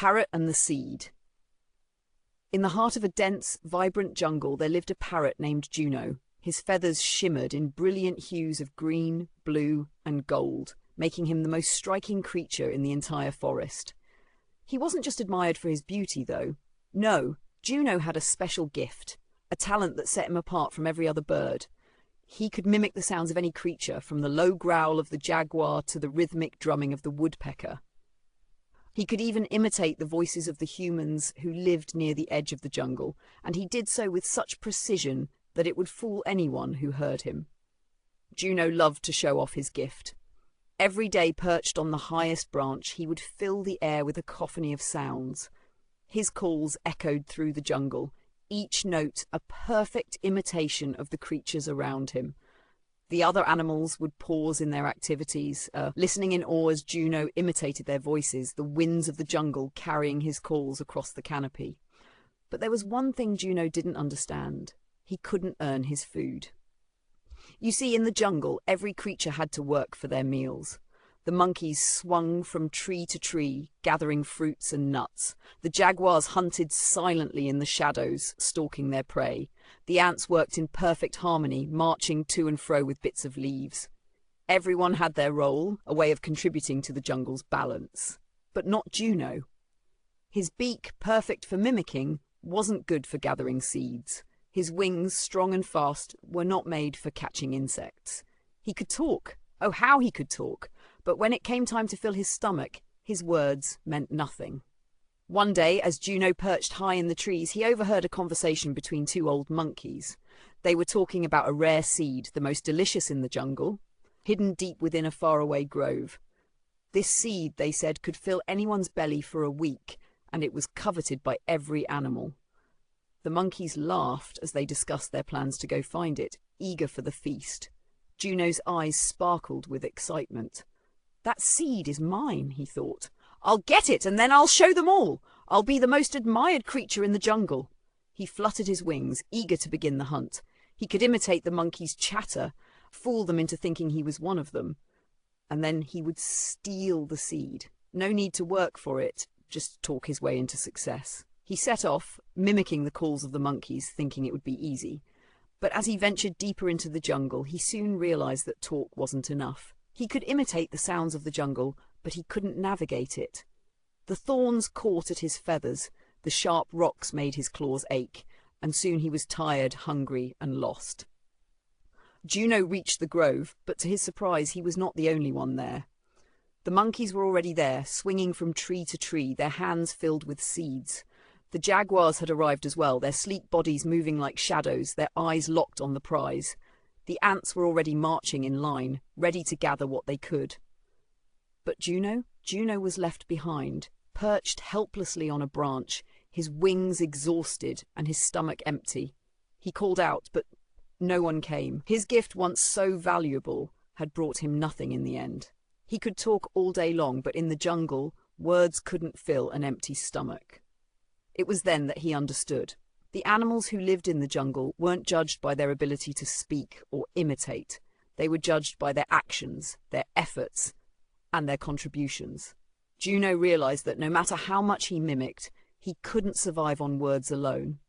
Parrot and the Seed. In the heart of a dense, vibrant jungle, there lived a parrot named Juno. His feathers shimmered in brilliant hues of green, blue, and gold, making him the most striking creature in the entire forest. He wasn't just admired for his beauty, though. No, Juno had a special gift, a talent that set him apart from every other bird. He could mimic the sounds of any creature, from the low growl of the jaguar to the rhythmic drumming of the woodpecker. He could even imitate the voices of the humans who lived near the edge of the jungle, and he did so with such precision that it would fool anyone who heard him. Juno loved to show off his gift. Every day, perched on the highest branch, he would fill the air with a cacophony of sounds. His calls echoed through the jungle, each note a perfect imitation of the creatures around him. The other animals would pause in their activities, listening in awe as Juno imitated their voices, the winds of the jungle carrying his calls across the canopy. But there was one thing Juno didn't understand. He couldn't earn his food. You see, in the jungle, every creature had to work for their meals. The monkeys swung from tree to tree, gathering fruits and nuts. The jaguars hunted silently in the shadows, stalking their prey. The ants worked in perfect harmony, marching to and fro with bits of leaves. Everyone had their role, a way of contributing to the jungle's balance. But not Juno. His beak, perfect for mimicking, wasn't good for gathering seeds. His wings, strong and fast, were not made for catching insects. He could talk. Oh, how he could talk! But when it came time to fill his stomach, his words meant nothing. One day, as Juno perched high in the trees, he overheard a conversation between two old monkeys. They were talking about a rare seed, the most delicious in the jungle, hidden deep within a faraway grove. This seed, they said, could fill anyone's belly for a week, and it was coveted by every animal. The monkeys laughed as they discussed their plans to go find it, eager for the feast. Juno's eyes sparkled with excitement. That seed is mine, he thought. I'll get it, and then I'll show them all. I'll be the most admired creature in the jungle. He fluttered his wings, eager to begin the hunt. He could imitate the monkeys' chatter, fool them into thinking he was one of them. And then he would steal the seed. No need to work for it, just talk his way into success. He set off, mimicking the calls of the monkeys, thinking it would be easy. But as he ventured deeper into the jungle, he soon realized that talk wasn't enough. He could imitate the sounds of the jungle, but he couldn't navigate it. The thorns caught at his feathers, the sharp rocks made his claws ache, and soon he was tired, hungry, and lost. Juno reached the grove, but to his surprise he was not the only one there. The monkeys were already there, swinging from tree to tree, their hands filled with seeds. The jaguars had arrived as well, their sleek bodies moving like shadows, their eyes locked on the prize. The ants were already marching in line, ready to gather what they could. But Juno was left behind, perched helplessly on a branch, his wings exhausted and his stomach empty. He called out, but no one came. His gift, once so valuable, had brought him nothing in the end. He could talk all day long, but in the jungle, words couldn't fill an empty stomach. It was then that he understood. The animals who lived in the jungle weren't judged by their ability to speak or imitate. They were judged by their actions, their efforts, and their contributions. Juno realized that no matter how much he mimicked, he couldn't survive on words alone.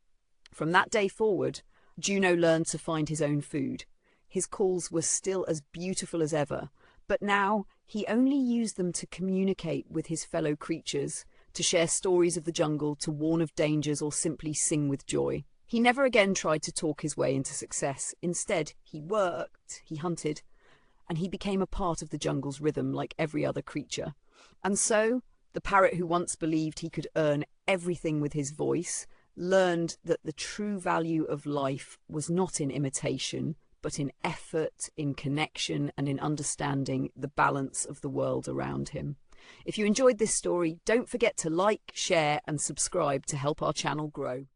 From that day forward, Juno learned to find his own food. His calls were still as beautiful as ever, but now he only used them to communicate with his fellow creatures, to share stories of the jungle, to warn of dangers, or simply sing with joy. He never again tried to talk his way into success. Instead, he worked, he hunted, and he became a part of the jungle's rhythm like every other creature. And so, the parrot who once believed he could earn everything with his voice, learned that the true value of life was not in imitation, but in effort, in connection, and in understanding the balance of the world around him. If you enjoyed this story, don't forget to like, share, and subscribe to help our channel grow.